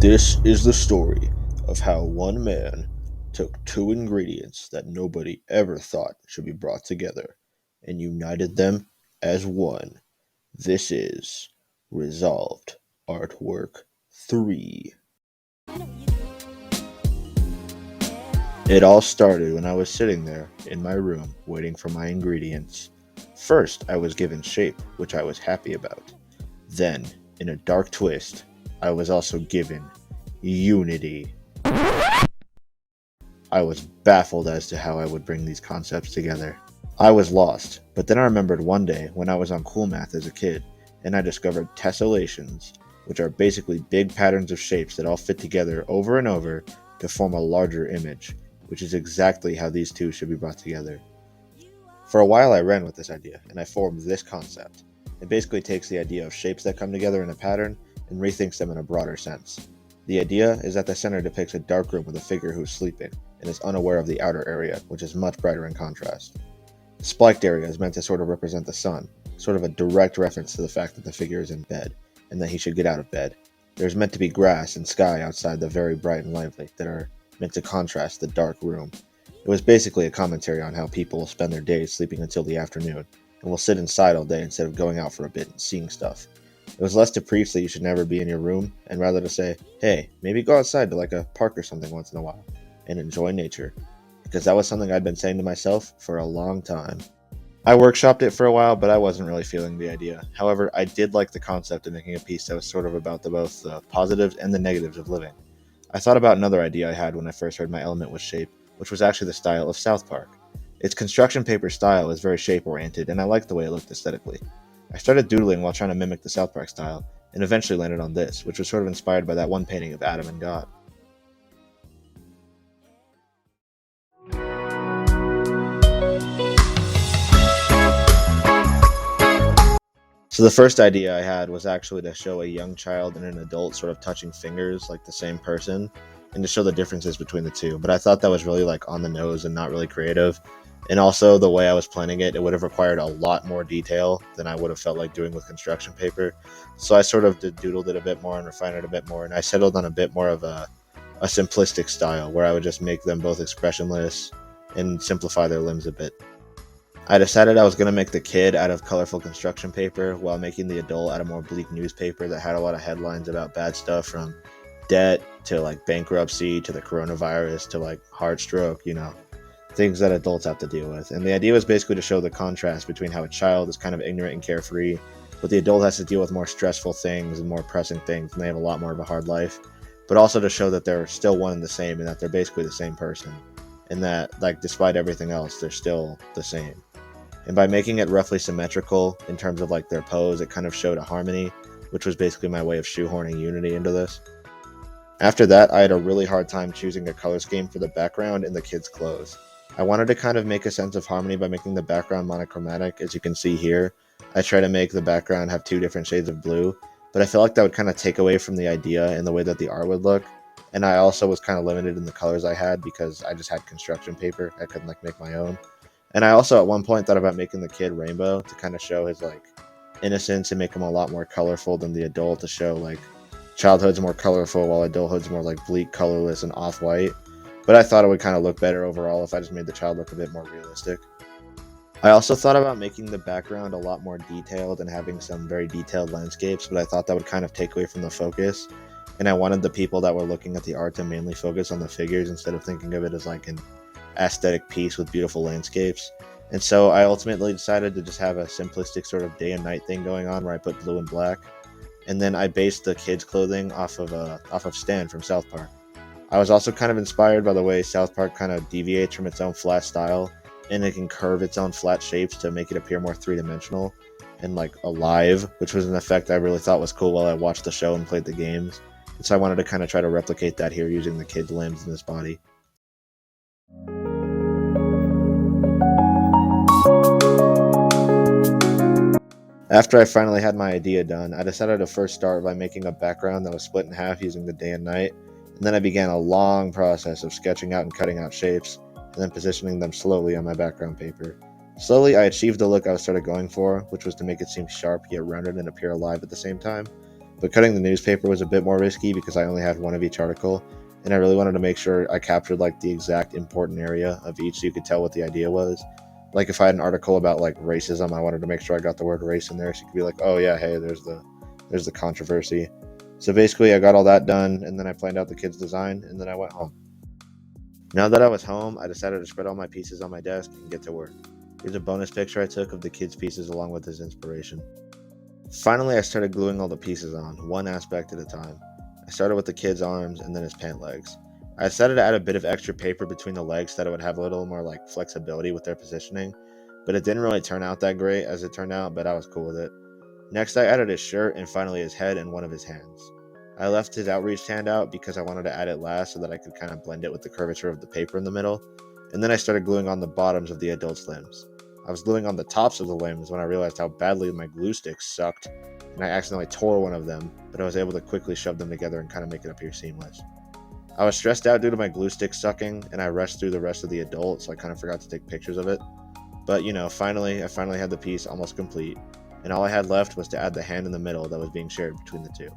This is the story of how one man took two ingredients that nobody ever thought should be brought together and united them as one. This is Resolved Artwork 3. It all started when I was sitting there in my room waiting for my ingredients. First, I was given shape, which I was happy about. Then, in a dark twist, I was also given unity. I was baffled as to how I would bring these concepts together. I was lost, but then I remembered one day when I was on Cool Math as a kid, and I discovered tessellations, which are basically big patterns of shapes that all fit together over and over to form a larger image, which is exactly how these two should be brought together. For a while I ran with this idea, and I formed this concept. It basically takes the idea of shapes that come together in a pattern and rethinks them in a broader sense. The idea is that the center depicts a dark room with a figure who is sleeping and is unaware of the outer area, which is much brighter in contrast. The spiked area is meant to sort of represent the sun, sort of a direct reference to the fact that the figure is in bed, and that he should get out of bed. There's meant to be grass and sky outside the very bright and lively that are meant to contrast the dark room. It was basically a commentary on how people will spend their days sleeping until the afternoon, and will sit inside all day instead of going out for a bit and seeing stuff. It was less to preach that you should never be in your room, and rather to say, hey, maybe go outside to like a park or something once in a while, and enjoy nature. Because that was something I'd been saying to myself for a long time. I workshopped it for a while, but I wasn't really feeling the idea. However, I did like the concept of making a piece that was sort of about both the positives and the negatives of living. I thought about another idea I had when I first heard my element was shape, which was actually the style of South Park. Its construction paper style is very shape-oriented, and I liked the way it looked aesthetically. I started doodling while trying to mimic the South Park style, and eventually landed on this, which was sort of inspired by that one painting of Adam and God. So the first idea I had was actually to show a young child and an adult sort of touching fingers like the same person, and to show the differences between the two. But I thought that was really like on the nose and not really creative. And also the way I was planning it, it would have required a lot more detail than I would have felt like doing with construction paper. So I sort of doodled it a bit more and refined it a bit more, and I settled on a bit more of a simplistic style where I would just make them both expressionless and simplify their limbs a bit. I decided I was going to make the kid out of colorful construction paper while making the adult out of more bleak newspaper that had a lot of headlines about bad stuff, from debt to like bankruptcy to the coronavirus to like heart stroke, things that adults have to deal with. And the idea was basically to show the contrast between how a child is kind of ignorant and carefree, but the adult has to deal with more stressful things and more pressing things, and they have a lot more of a hard life. But also to show that they're still one and the same, and that they're basically the same person, and that like despite everything else, they're still the same. And by making it roughly symmetrical in terms of like their pose, it kind of showed a harmony, which was basically my way of shoehorning unity into this. After that, I had a really hard time choosing a color scheme for the background and the kids' clothes. I wanted to kind of make a sense of harmony by making the background monochromatic, as you can see here. I try to make the background have two different shades of blue, but I feel like that would kind of take away from the idea and the way that the art would look. And I also was kind of limited in the colors I had because I just had construction paper. I couldn't like make my own. And I also at one point thought about making the kid rainbow to kind of show his like innocence and make him a lot more colorful than the adult, to show like childhood's more colorful while adulthood's more like bleak, colorless, and off-white. But I thought it would kind of look better overall if I just made the child look a bit more realistic. I also thought about making the background a lot more detailed and having some very detailed landscapes, but I thought that would kind of take away from the focus. And I wanted the people that were looking at the art to mainly focus on the figures instead of thinking of it as like an aesthetic piece with beautiful landscapes. And so I ultimately decided to just have a simplistic sort of day and night thing going on where I put blue and black. And then I based the kids' clothing off of Stan from South Park. I was also kind of inspired by the way South Park kind of deviates from its own flat style, and it can curve its own flat shapes to make it appear more three-dimensional and like alive, which was an effect I really thought was cool while I watched the show and played the games. And so I wanted to kind of try to replicate that here using the kid's limbs and his body. After I finally had my idea done, I decided to first start by making a background that was split in half using the day and night, and then I began a long process of sketching out and cutting out shapes, and then positioning them slowly on my background paper. Slowly, I achieved the look I started going for, which was to make it seem sharp yet rounded and appear alive at the same time. But cutting the newspaper was a bit more risky because I only had one of each article, and I really wanted to make sure I captured like the exact important area of each so you could tell what the idea was. Like if I had an article about like racism, I wanted to make sure I got the word race in there so you could be like, oh yeah, hey, there's the controversy. So basically I got all that done and then I planned out the kids' design and then I went home. Now that I was home, I decided to spread all my pieces on my desk and get to work. Here's a bonus picture I took of the kids' pieces along with his inspiration. Finally, I started gluing all the pieces on, one aspect at a time. I started with the kid's arms and then his pant legs. I decided to add a bit of extra paper between the legs so that it would have a little more like flexibility with their positioning, but it didn't really turn out that great as it turned out, but I was cool with it. Next, I added his shirt and finally his head and one of his hands. I left his outreached hand out because I wanted to add it last so that I could kind of blend it with the curvature of the paper in the middle, and then I started gluing on the bottoms of the adult's limbs. I was gluing on the tops of the limbs when I realized how badly my glue sticks sucked, and I accidentally tore one of them, but I was able to quickly shove them together and kind of make it appear seamless. I was stressed out due to my glue stick sucking, and I rushed through the rest of the adult, so I kind of forgot to take pictures of it. But I finally had the piece almost complete, and all I had left was to add the hand in the middle that was being shared between the two.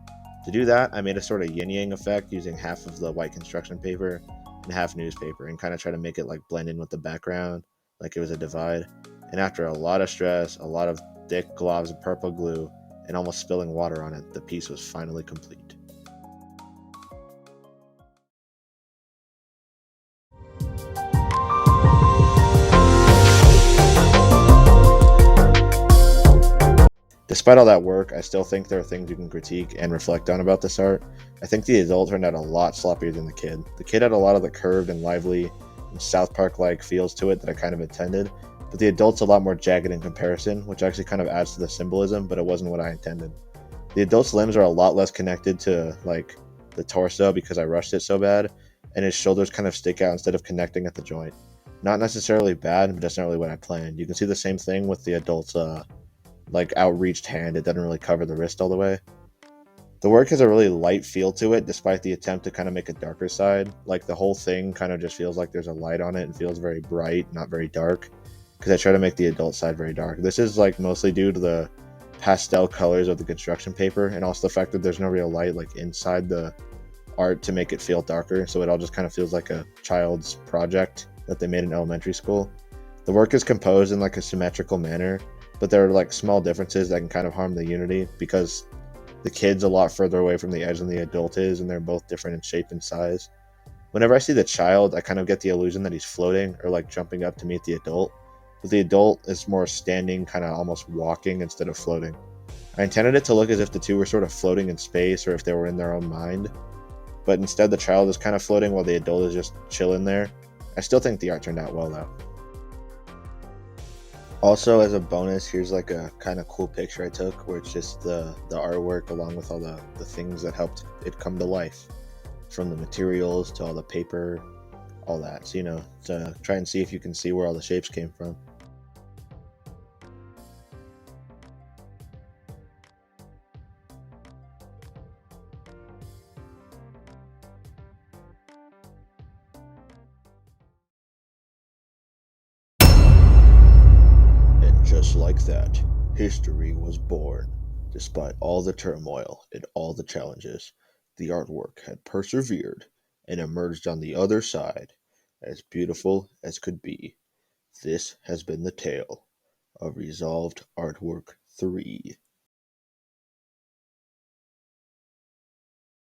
To do that, I made a sort of yin-yang effect using half of the white construction paper and half newspaper and kind of try to make it like blend in with the background, like it was a divide. And after a lot of stress, a lot of thick globs of purple glue, and almost spilling water on it, the piece was finally complete. Despite all that work, I still think there are things you can critique and reflect on about this art. I think the adult turned out a lot sloppier than the kid. The kid had a lot of the curved and lively and South Park-like feels to it that I kind of intended, but the adult's a lot more jagged in comparison, which actually kind of adds to the symbolism, but it wasn't what I intended. The adult's limbs are a lot less connected to like the torso because I rushed it so bad, and his shoulders kind of stick out instead of connecting at the joint. Not necessarily bad, but that's not really what I planned. You can see the same thing with the adult's like outreached hand. It doesn't really cover the wrist all the way. The work has a really light feel to it, despite the attempt to kind of make a darker side. Like the whole thing kind of just feels like there's a light on it and feels very bright, not very dark. Because I try to make the adult side very dark. This is like mostly due to the pastel colors of the construction paper and also the fact that there's no real light like inside the art to make it feel darker. So it all just kind of feels like a child's project that they made in elementary school. The work is composed in like a symmetrical manner, but there are like small differences that can kind of harm the unity because the kid's a lot further away from the edge than the adult is, and they're both different in shape and size. Whenever I see the child, I kind of get the illusion that he's floating or like jumping up to meet the adult, but the adult is more standing, kind of almost walking instead of floating. I intended it to look as if the two were sort of floating in space or if they were in their own mind, but instead the child is kind of floating while the adult is just chilling there. I still think the art turned out well though. Also, as a bonus, here's like a kind of cool picture I took where it's just the artwork along with all the things that helped it come to life. From the materials to all the paper, all that. So, to try and see if you can see where all the shapes came from. And just like that, history was born. Despite all the turmoil and all the challenges, the artwork had persevered and emerged on the other side as beautiful as could be. This has been the tale of Resolved Artwork 3.